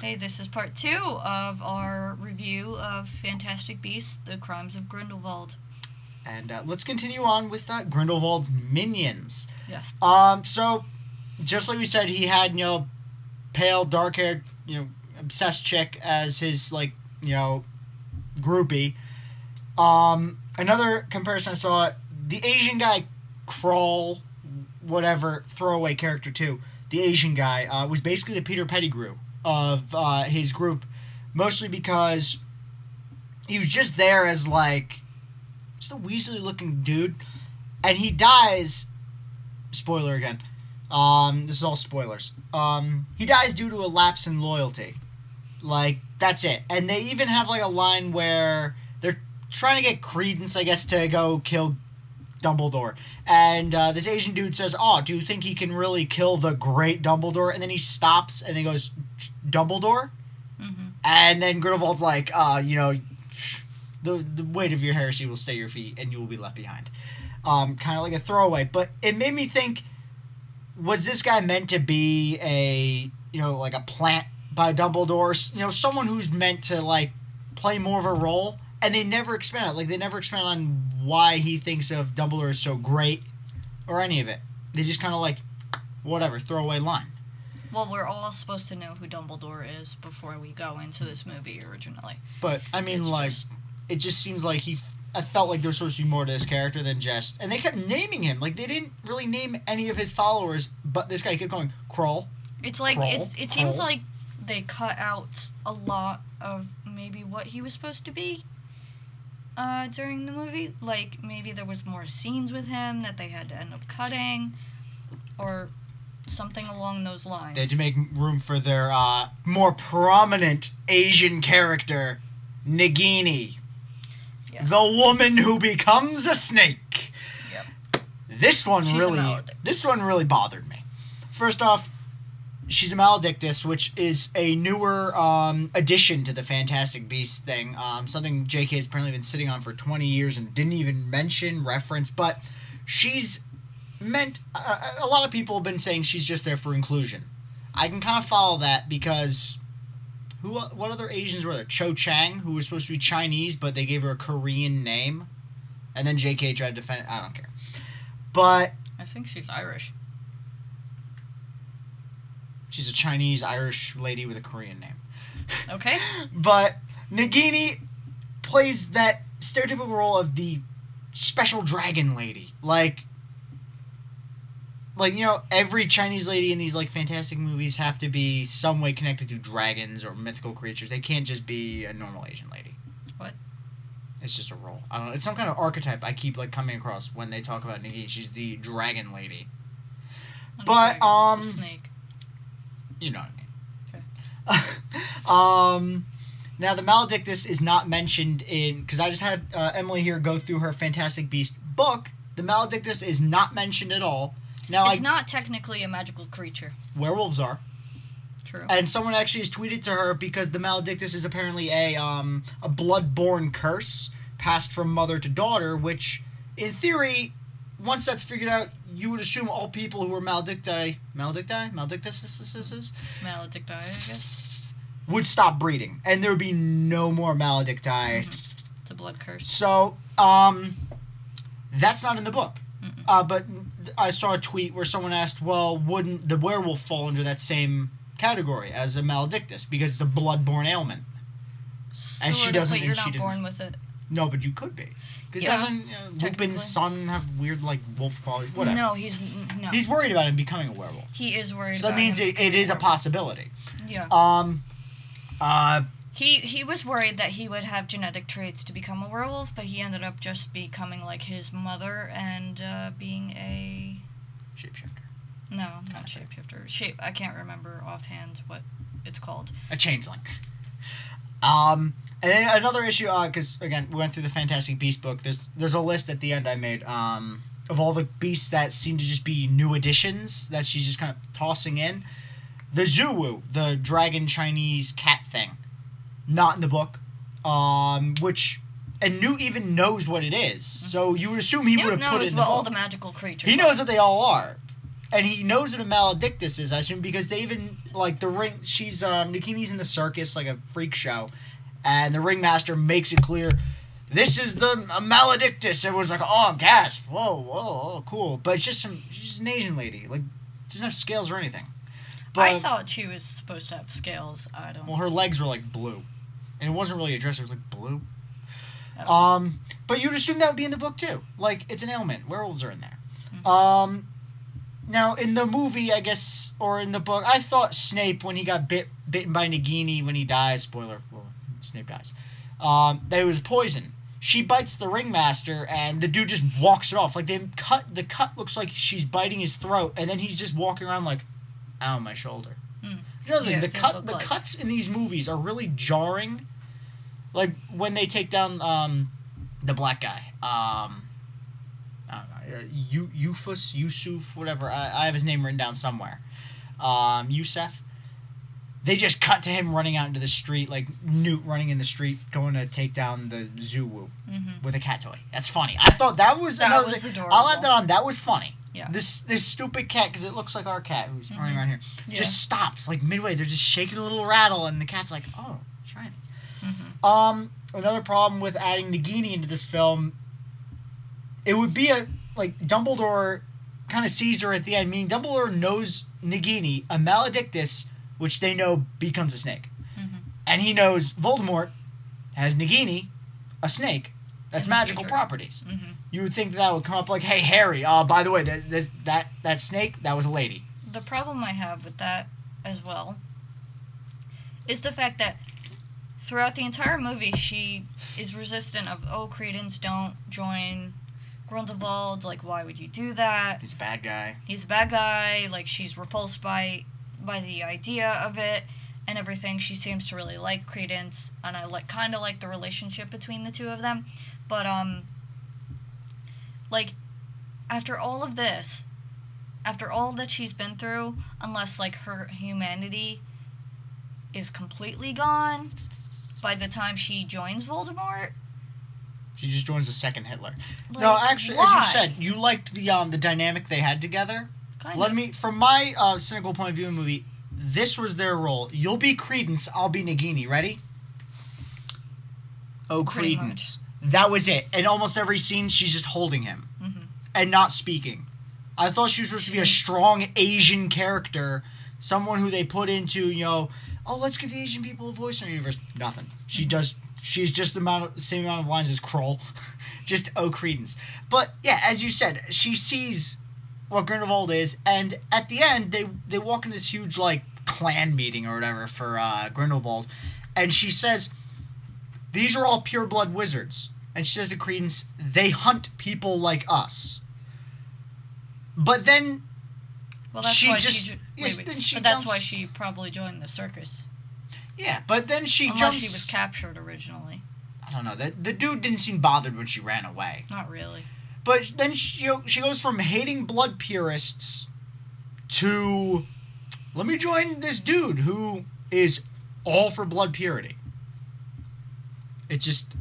Hey, this is part 2 of our review of Fantastic Beasts: The Crimes of Grindelwald. And let's continue on with Grindelwald's minions. Yes. So just like we said, he had pale, dark haired, obsessed chick as his groupie. Another comparison I saw: the Asian guy, Crawl, whatever throwaway character too. The Asian guy was basically the Peter Pettigrew of his group, mostly because he was just there as just a Weasley looking dude, and he dies. Spoiler again. This is all spoilers. He dies due to a lapse in loyalty. That's it. And they even have a line where they're trying to get Credence, I guess, to go kill Dumbledore. And this Asian dude says, "Oh, do you think he can really kill the great Dumbledore?" And then he stops and he goes, "Dumbledore?" Mm-hmm. And then Grindelwald's like, the weight of your heresy will stay at your feet and you will be left behind. Kind of like a throwaway. But it made me think, was this guy meant to be a plant by Dumbledore? Someone who's meant to, play more of a role? And they never expand it. They never expand on why he thinks of Dumbledore as so great or any of it. They just kind of whatever, throwaway line. Well, we're all supposed to know who Dumbledore is before we go into this movie originally. But, I mean, it just seems like I felt like there was supposed to be more to this character than just... And they kept naming him. They didn't really name any of his followers, but this guy kept going, Crawl. It Crawl, seems like they cut out a lot of maybe what he was supposed to be during the movie. Maybe there was more scenes with him that they had to end up cutting, or something along those lines. They had to make room for their more prominent Asian character, Nagini. Yeah. The woman who becomes a snake. Yep. This one really bothered me. First off, she's a Maledictus, which is a newer addition to the Fantastic Beasts thing. Something J.K. has apparently been sitting on for 20 years and didn't even reference. But she's meant... a lot of people have been saying she's just there for inclusion. I can kind of follow that because... what other Asians were there? Cho Chang, who was supposed to be Chinese, but they gave her a Korean name. And then J.K. tried to defend it. I don't care. But... I think she's Irish. She's a Chinese-Irish lady with a Korean name. Okay. But Nagini plays that stereotypical role of the special dragon lady. Every Chinese lady in these, fantastic movies have to be some way connected to dragons or mythical creatures. They can't just be a normal Asian lady. What? It's just a role. I don't know. It's some kind of archetype I keep, coming across when they talk about Nagini. She's the dragon lady. But, it's a snake. You know what I mean. Okay. Now, the Maledictus is not mentioned in... Because I just had Emily here go through her Fantastic Beast book. The Maledictus is not mentioned at all. Now, it's not technically a magical creature. Werewolves are. True. And someone actually has tweeted to her because the Maledictus is apparently a blood-borne curse passed from mother to daughter, which, in theory, once that's figured out, you would assume all people who were maledicti, I guess, would stop breeding, and there would be no more maledicti. Mm-hmm. It's a blood curse. So, that's not in the book. But I saw a tweet where someone asked, well, wouldn't the werewolf fall under that same category as a maledictus because it's a blood-borne ailment? And she doesn't. But you're not born with it. No, but you could be. Because doesn't Lupin's son have weird wolf qualities? Whatever. No. He's worried about him becoming a werewolf. He is worried. So that means it is a possibility. Yeah. He was worried that he would have genetic traits to become a werewolf, but he ended up just becoming like his mother and being a... Shapeshifter. No, not shapeshifter. I can't remember offhand what it's called. A changeling. And then another issue, because, again, we went through the Fantastic Beast book. There's a list at the end I made of all the beasts that seem to just be new additions that she's just kind of tossing in. The Zuwu, the dragon Chinese cat thing. Not in the book, which, and Newt even knows what it is. So you would assume he would have put it in the book. Newt knows what all the magical creatures He knows what they all are. and he knows what a maledictus is, I assume, because they even, like, the ring, she's, Nagini's in the circus, like a freak show, and the ringmaster makes it clear, this is the maledictus. It was like, oh, gasp, whoa, oh, cool. But she's just an Asian lady, like, doesn't have scales or anything. But, I thought she was supposed to have scales. I don't. well, her legs were, like, blue. And it wasn't really a dress, it was, like, blue. But you'd assume that would be in the book, too. Like, it's an ailment. Werewolves are in there. Mm-hmm. Now, in the movie, I guess, or in the book, I thought Snape, when he got bitten by Nagini when he dies, spoiler, well, Snape dies, that it was poison. She bites the ringmaster, and the dude just walks it off. Like, the cut looks like she's biting his throat, and then he's just walking around like, ow, my shoulder. Another thing, the cuts in these movies are really jarring. Like, when they take down, the black guy, I don't know, Yusuf, whatever. I have his name written down somewhere. Yusef. They just cut to him running out into the street, like Newt running in the street, going to take down the Zoo with a cat toy. That's funny. I thought that was another thing. Adorable. I'll add that on. That was funny. Yeah. This stupid cat, because it looks like our cat who's running around here, just stops like midway. They're just shaking a little rattle, and the cat's like, "Oh, shiny." Another problem with adding Nagini into this film, it would be like Dumbledore kind of sees her at the end. Meaning Dumbledore knows Nagini, a maledictus, which they know becomes a snake, and he knows Voldemort has Nagini, a snake, that's magical properties. You would think that would come up like, "Hey, Harry, by the way, that snake, that was a lady." The problem I have with that as well is the fact that throughout the entire movie, she is resistant of, oh, Credence, don't join Grindelwald. Like, why would you do that? He's a bad guy. He's a bad guy. Like, she's repulsed by the idea of it and everything. She seems to really like Credence, and I kind of like the relationship between the two of them. But like, after all of this, after all that she's been through, unless like her humanity is completely gone by the time she joins Voldemort. She just joins the second Hitler. Like, no, actually, why? as you said, you liked the dynamic they had together. Kind of. From my cynical point of view in the movie, this was their role. You'll be Credence, I'll be Nagini. Ready? Oh, Pretty Credence. That was it. In almost every scene, she's just holding him and not speaking. I thought she was supposed to be a strong Asian character, someone who they put into, oh, let's give the Asian people a voice in our universe. Nothing. She's just the same amount of lines as Kroll. Just Credence. But yeah, as you said, she sees what Grindelwald is, and at the end they walk into this huge like clan meeting or whatever for Grindelwald, and she says, "These are all pure-blood wizards." And she says to Credence, "They hunt people like us." But then, well, that's she why just that's why she probably joined the circus. Yeah, but then she Unless jumps. she was captured originally. I don't know. The dude didn't seem bothered when she ran away. Not really. But then she goes from hating blood purists to, let me join this dude who is all for blood purity. It just,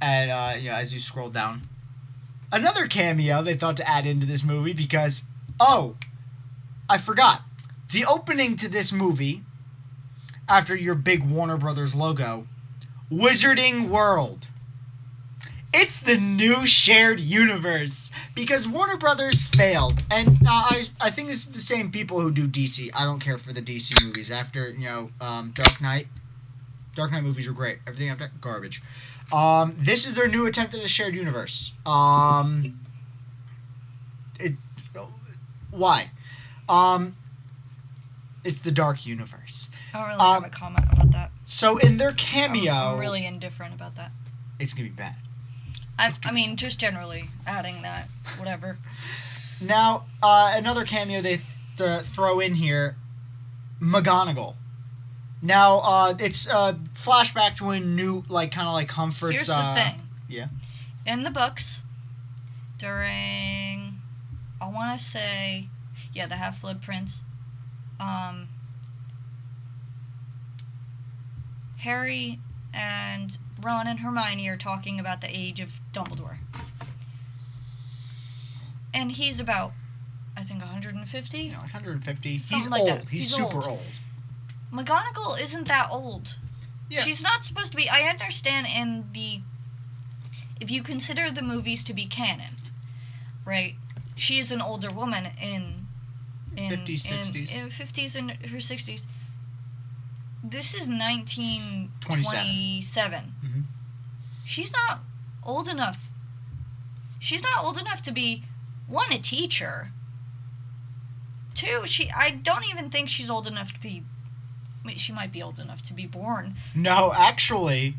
and as you scroll down, another cameo they thought to add into this movie because, I forgot. The opening to this movie, after your big Warner Brothers logo, Wizarding World. It's the new shared universe because Warner Brothers failed, and I think it's the same people who do DC. I don't care for the DC movies. After Dark Knight movies were great. Everything after that, garbage. This is their new attempt at a shared universe. Why? It's the Dark Universe. I don't really have a comment about that. So in their cameo, I'm really indifferent about that. It's gonna be bad. I mean, just generally adding that, whatever. Now, another cameo they throw in here, McGonagall. Now, it's a flashback to when Newt, kind of comforts... Here's the thing. Yeah? In the books, during, I want to say, the Half-Blood Prince, Harry and Ron and Hermione are talking about the age of Dumbledore. and he's about, I think, 150. You know, 150. He's Something like old. that. He's He's super old. old. McGonagall isn't that old. Yeah. She's not supposed to be. I understand if you consider the movies to be canon, right? She is an older woman in 50s, 60s. in 50s and her 60s. This is 1927. 27. Mm-hmm. She's not old enough. She's not old enough to be, one, a teacher. Two, I don't even think she's old enough to be. She might be old enough to be born. No, actually,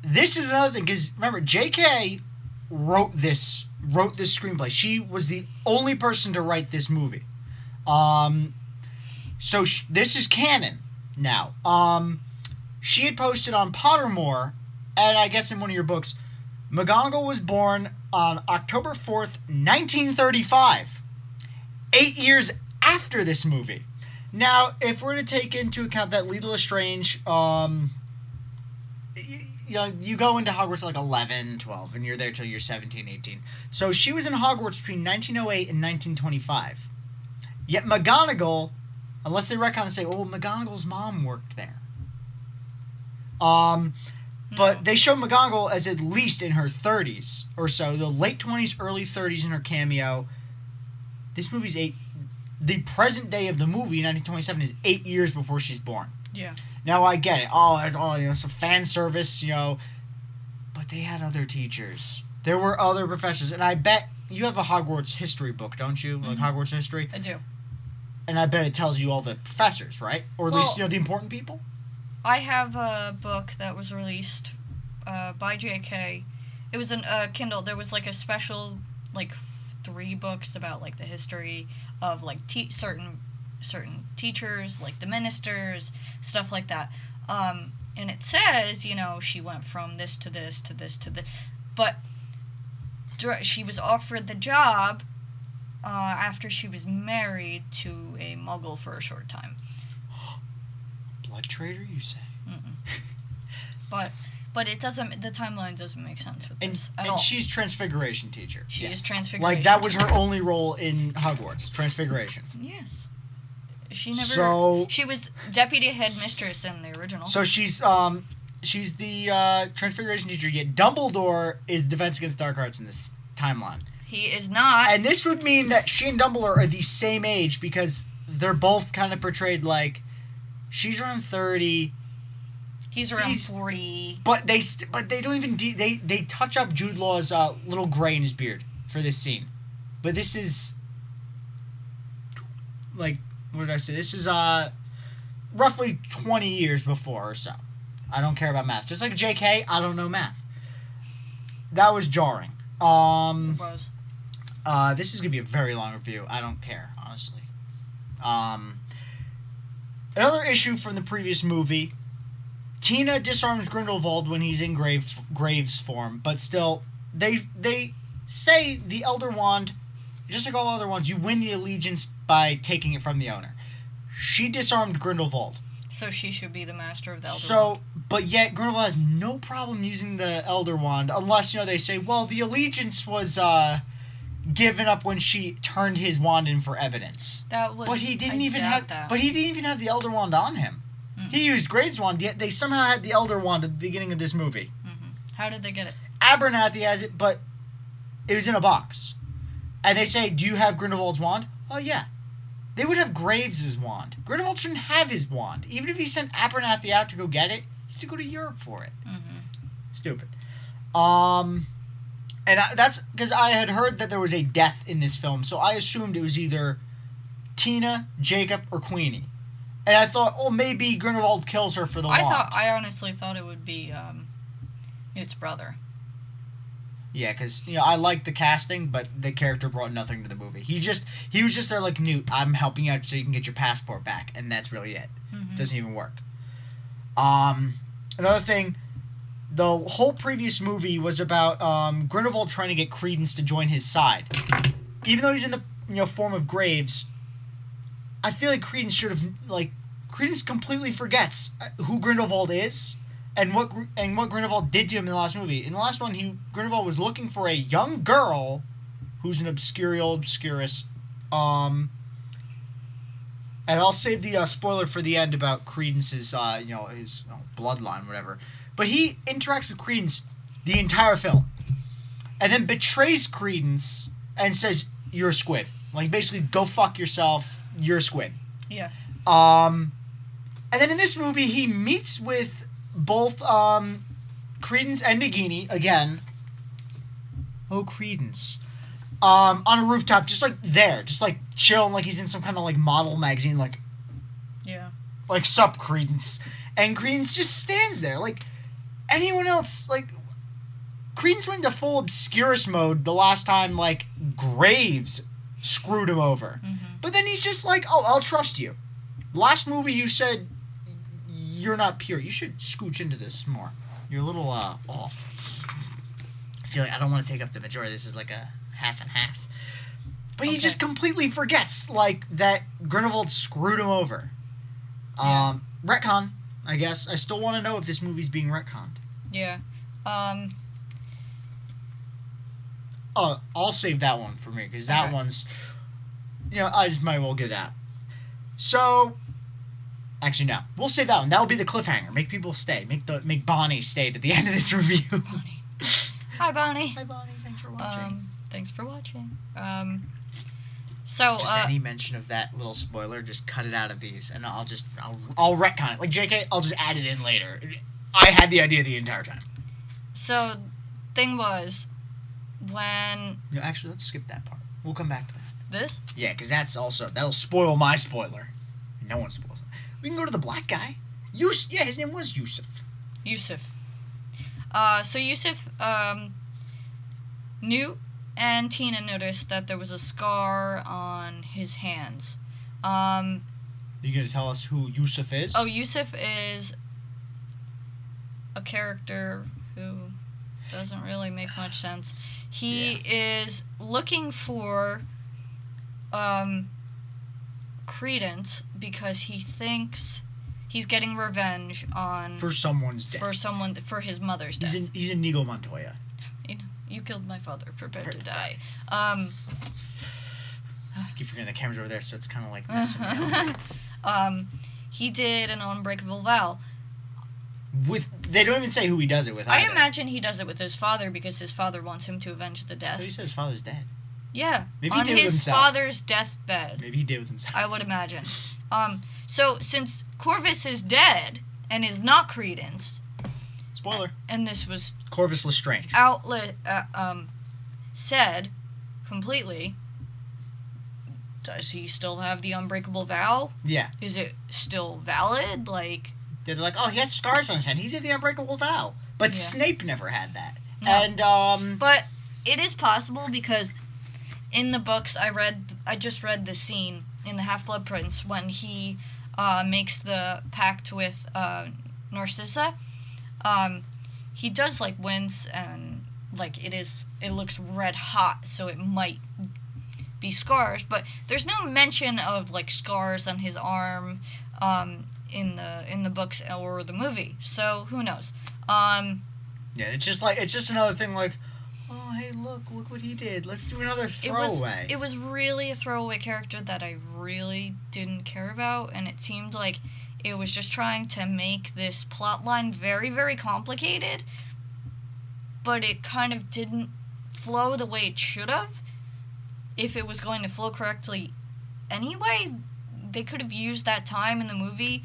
this is another thing, because remember, J.K. wrote this screenplay. She was the only person to write this movie. So this is canon now. She had posted on Pottermore, and I guess in one of your books, McGonagall was born on October 4th, 1935. 8 years after this movie. Now, if we're to take into account that Leta Lestrange, you go into Hogwarts at like 11, 12, and you're there till you're 17, 18. So she was in Hogwarts between 1908 and 1925. Yet McGonagall, unless they retcon and say, oh, McGonagall's mom worked there. But they show McGonagall as at least in her 30s or so, the late 20s, early 30s in her cameo. This movie's the present day of the movie, 1927, is 8 years before she's born. Yeah. Now I get it. Oh, it's all some fan service, but they had other teachers. There were other professors, and I bet you have a Hogwarts history book, don't you? Like Hogwarts history. I do. And I bet it tells you all the professors, right? Or at least the important people. I have a book that was released by J.K. It was a Kindle. There was like a special 3 books about like the history of like certain teachers, like the ministers, stuff like that. And it says, she went from this to this to this to this, but she was offered the job after she was married to a Muggle for a short time. Blood traitor, you say? But it doesn't. The timeline doesn't make sense with this at all. And she's Transfiguration teacher. She is Transfiguration. Like that was her only role in Hogwarts, Transfiguration. Yes. She never. So she was deputy headmistress in the original. So she's the Transfiguration teacher. Yet Dumbledore is Defense Against Dark Arts in this timeline. He is not. And this would mean that she and Dumbledore are the same age because they're both kind of portrayed like she's around 30. He's around 40. But they don't even they touch up Jude Law's little gray in his beard for this scene. But this is what did I say? This is roughly 20 years before or so. I don't care about math. Just like JK, I don't know math. That was jarring. It was. This is gonna be a very long review. I don't care, honestly. Another issue from the previous movie. Tina disarms Grindelwald when he's in Graves form, but still, they say the Elder Wand, just like all other wands, you win the allegiance by taking it from the owner. She disarmed Grindelwald. So she should be the master of the Elder Wand. But yet Grindelwald has no problem using the Elder Wand, unless, they say, well, the allegiance was given up when she turned his wand in for evidence. But he didn't even have the Elder Wand on him. He used Graves' wand, yet they somehow had the Elder Wand at the beginning of this movie. How did they get it? Abernathy has it, but it was in a box. And they say, do you have Grindelwald's wand? Oh, yeah. They would have Graves' wand. Grindelwald shouldn't have his wand. Even if he sent Abernathy out to go get it, he should go to Europe for it. Stupid. And that's because I had heard that there was a death in this film, so I assumed it was either Tina, Jacob, or Queenie. And I thought, maybe Grindelwald kills her for the wand. I honestly thought it would be Newt's brother. Yeah, because I like the casting, but the character brought nothing to the movie. He was just there like, Newt, I'm helping you out so you can get your passport back, and that's really it. Doesn't even work. Another thing, the whole previous movie was about Grindelwald trying to get Credence to join his side. Even though he's in the form of Graves, I feel like Credence should have Credence completely forgets who Grindelwald is and what Grindelwald did to him in the last movie. In the last one, Grindelwald was looking for a young girl who's an obscurus. And I'll save the spoiler for the end about Credence's, his bloodline, whatever. But he interacts with Credence the entire film, and then betrays Credence and says, "You're a squid." Like, basically, go fuck yourself. You're a squid. Yeah. And then in this movie, he meets with both Credence and Nagini again. Oh, Credence. On a rooftop, just like there, just like chilling, like he's in some kind of like model magazine, like, Yeah. like, sup, Credence. And Credence just stands there, like anyone else. Like, Credence went into full obscurus mode the last time, like, Graves screwed him over. Mm-hmm. But then he's just like, oh, I'll trust you. Last movie you said you're not pure. You should scooch into this more. You're a little off. I feel like I don't want to take up the majority. This is like a half and half. But he just completely forgets, like, that Grindelwald screwed him over. Yeah. Retcon, I guess. I still want to know if this movie's being retconned. Yeah. I'll save that one for me, because that one's, I just might well get out. So, actually, no. We'll save that one. That'll be the cliffhanger. Make people stay. Make Bonnie stay to the end of this review. Bonnie. Hi, Bonnie. Hi, Bonnie. Thanks for watching. Thanks for watching. So, just any mention of that little spoiler, just cut it out of these, and I'll retcon it. Like, JK, I'll just add it in later. I had the idea the entire time. So, thing was, when... No, actually, let's skip that part. We'll come back to that. This? Yeah, because that'll spoil my spoiler. No one spoils it. We can go to the black guy. His name was Yusuf. Yusuf. So Yusuf, Newt and Tina noticed that there was a scar on his hands. You gonna tell us who Yusuf is? Oh, Yusuf is a character who doesn't really make much sense. He is looking for Credence because he thinks he's getting revenge for someone's death. For his mother's death. He's in Inigo Montoya. You killed my father. Prepare to die. I keep forgetting the camera's over there, so it's kind of like messing me up. He did an unbreakable vow. They don't even say who he does it with either. I imagine he does it with his father because his father wants him to avenge the death. So he says his father's dead. Yeah, maybe on he did it with his himself. Father's deathbed. Maybe he did it with himself. I would imagine. So since Corvus is dead and is not Credence, spoiler. And this was Corvus Lestrange. Said completely. Does he still have the unbreakable vow? Yeah. Is it still valid? Like, they're like, oh, he has scars on his head. He did the unbreakable vow, but Snape never had that. No. And but it is possible because in the books I just read the scene in the Half-Blood Prince when he makes the pact with Narcissa. He does like wince and like it looks red hot, so it might be scars, but there's no mention of like scars on his arm in the books or the movie. So who knows? Yeah, it's just another thing like, oh, hey, look what he did. Let's do another throwaway. It was really a throwaway character that I really didn't care about, and it seemed like it was just trying to make this plot line very, very complicated, but it kind of didn't flow the way it should have. If it was going to flow correctly anyway, they could have used that time in the movie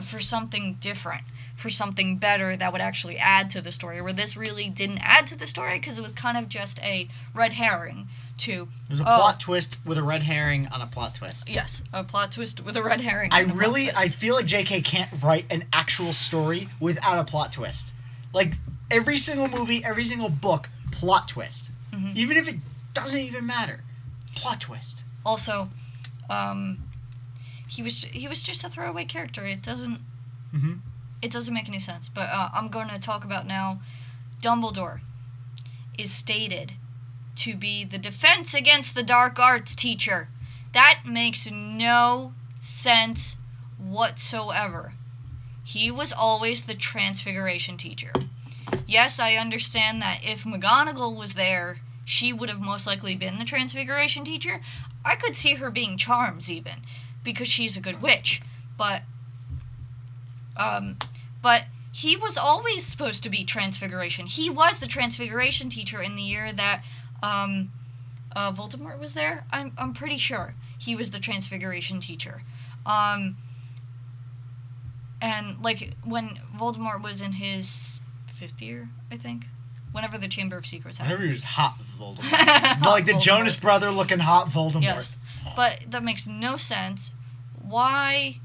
for something different, for something better that would actually add to the story, where this really didn't add to the story because it was kind of just a red herring to... It was a plot twist with a red herring on a plot twist. Yes, a plot twist with a red herring I feel like JK can't write an actual story without a plot twist. Like, every single movie, every single book, plot twist. Mm-hmm. Even if it doesn't even matter. Plot twist. Also, he was just a throwaway character. It doesn't make any sense. But I'm going to talk about now. Dumbledore is stated to be the defense against the dark arts teacher. That makes no sense whatsoever. He was always the transfiguration teacher. Yes, I understand that if McGonagall was there, she would have most likely been the Transfiguration teacher. I could see her being Charms even, because she's a good witch. But he was always supposed to be Transfiguration. He was the Transfiguration teacher in the year that Voldemort was there. I'm pretty sure he was the Transfiguration teacher. And like when Voldemort was in his 5th year, I think. Whenever the Chamber of Secrets happened. Whenever he was hot Voldemort. Like the Voldemort. Jonas brother looking hot Voldemort. Yes. But that makes no sense. Why?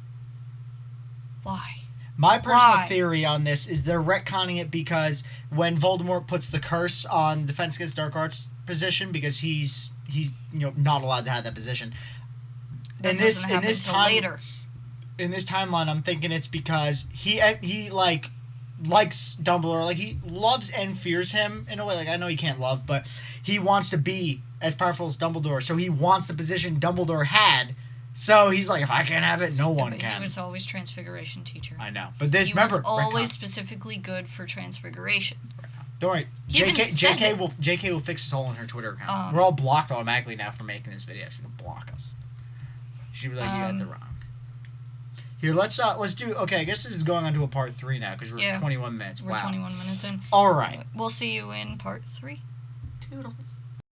My personal Why? theory on this is they're retconning it because when Voldemort puts the curse on Defense Against Dark Arts position, because he's not allowed to have that position. That doesn't happen until later. In this timeline, I'm thinking it's because he like likes Dumbledore, like he loves and fears him in a way. Like I know he can't love, but he wants to be as powerful as Dumbledore, so he wants the position Dumbledore had. So he's like, if I can't have it, no one can. He was always Transfiguration teacher. I know, but this he remember was always specifically good for Transfiguration. Don't worry, JK will fix this all on her Twitter account. We're all blocked automatically now for making this video. She can block us. She'd be like, you got it wrong. Here, let's do. Okay, I guess this is going on to a part 3 now because we're 21 minutes. We're 21 minutes in. All right. We'll see you in part 3. Toodles.